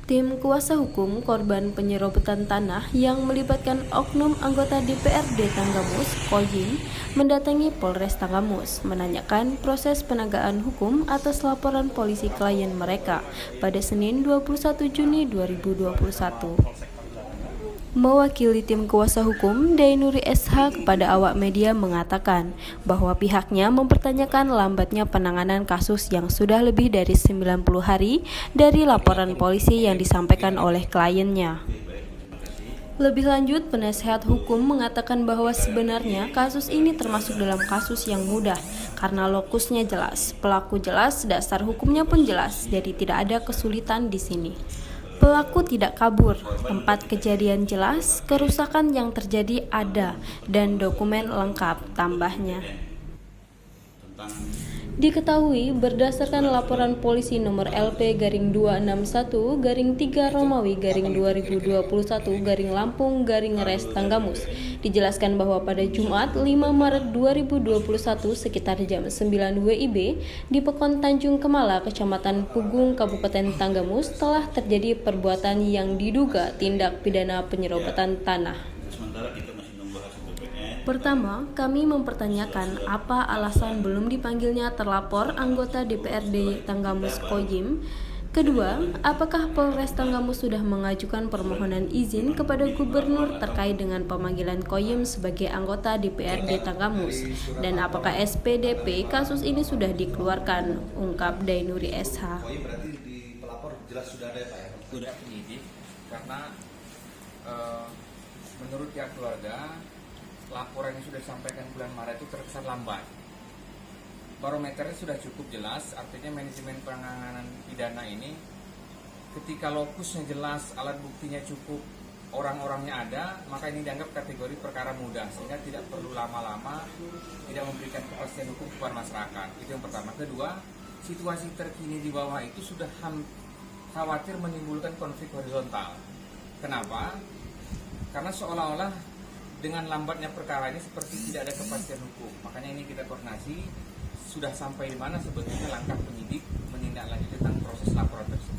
Tim kuasa hukum korban penyerobotan tanah yang melibatkan oknum anggota DPRD Tanggamus, Koyim, mendatangi Polres Tanggamus menanyakan proses penegakan hukum atas laporan polisi klien mereka pada Senin 21 Juni 2021. Mewakili tim kuasa hukum, Dainuri SH kepada awak media mengatakan bahwa pihaknya mempertanyakan lambatnya penanganan kasus yang sudah lebih dari 90 hari dari laporan polisi yang disampaikan oleh kliennya. Lebih lanjut, penasehat hukum mengatakan bahwa sebenarnya kasus ini termasuk dalam kasus yang mudah karena lokusnya jelas, pelaku jelas, dasar hukumnya pun jelas, jadi tidak ada kesulitan di sini. Pelaku tidak kabur, tempat kejadian jelas, kerusakan yang terjadi ada, dan dokumen lengkap, tambahnya. Diketahui berdasarkan laporan polisi nomor LP-261-3 Romawi-2021-Lampung-Res Tanggamus dijelaskan bahwa pada Jumat 5 Maret 2021 sekitar jam 9 WIB di Pekon Tanjung Kemala, Kecamatan Pugung, Kabupaten Tanggamus telah terjadi perbuatan yang diduga tindak pidana penyerobotan tanah. Pertama, kami mempertanyakan apa alasan belum dipanggilnya terlapor anggota DPRD Tanggamus Koyim. Kedua, apakah Polres Tanggamus sudah mengajukan permohonan izin kepada gubernur terkait dengan pemanggilan Koyim sebagai anggota DPRD Tanggamus? Dan apakah SPDP kasus ini sudah dikeluarkan? Ungkap Dainuri SH. Koyim berarti di pelapor jelas sudah ada ya Pak ya? Sudah penyidik karena menurut pihak keluarga laporan yang sudah disampaikan bulan Maret itu terkesan lambat. Barometernya sudah cukup jelas, artinya manajemen penanganan pidana ini ketika lokusnya jelas, alat buktinya cukup, orang-orangnya ada, maka ini dianggap kategori perkara mudah sehingga tidak perlu lama-lama, tidak memberikan kepastian hukum kepada masyarakat. Itu yang pertama. Kedua, situasi terkini di bawah itu sudah khawatir menimbulkan konflik horizontal. Kenapa? Karena seolah-olah dengan lambatnya perkara ini seperti tidak ada kepastian hukum. Makanya ini kita koordinasi sudah sampai di mana sebetulnya langkah penyidik menindaklanjuti tentang proses laporan tersebut.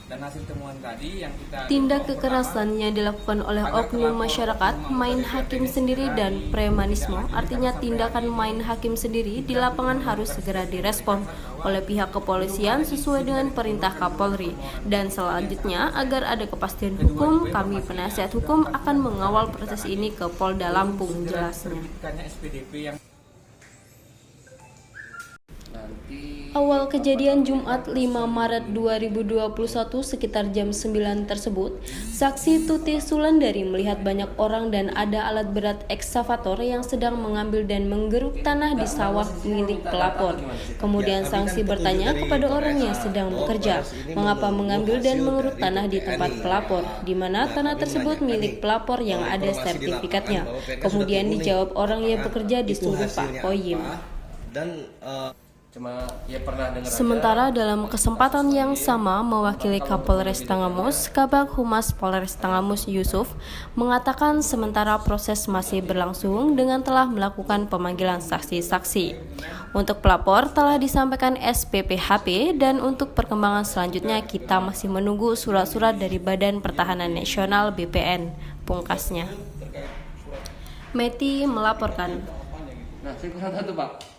Dan hasil temuan tadi yang kita tindak kekerasan yang dilakukan oleh oknum masyarakat, main hakim sendiri dan premanisme, artinya tindakan main hakim sendiri di lapangan harus segera direspon oleh pihak kepolisian sesuai dengan perintah Kapolri. Dan selanjutnya, agar ada kepastian hukum, kami penasihat hukum akan mengawal proses ini ke Polda Lampung, jelasnya. Awal kejadian Jumat 5 Maret 2021 sekitar jam 9 tersebut, saksi Tuti Sulandari melihat banyak orang dan ada alat berat ekskavator yang sedang mengambil dan menggeruk tanah di sawah milik pelapor. Kemudian saksi bertanya kepada orang yang sedang bekerja, mengapa mengambil dan mengeruk tanah di tempat pelapor, di mana tanah tersebut milik pelapor yang ada sertifikatnya. Kemudian dijawab orang yang bekerja disuruh Pak Koyim. Sementara dalam kesempatan yang sama, mewakili Kapolres Tanggamus, Kabag Humas Polres Tanggamus Yusuf mengatakan sementara proses masih berlangsung dengan telah melakukan pemanggilan saksi-saksi. Untuk pelapor telah disampaikan SPPHP dan untuk perkembangan selanjutnya kita masih menunggu surat-surat dari Badan Pertahanan Nasional BPN, pungkasnya. Meti melaporkan. Nah, saya kurang satu Pak.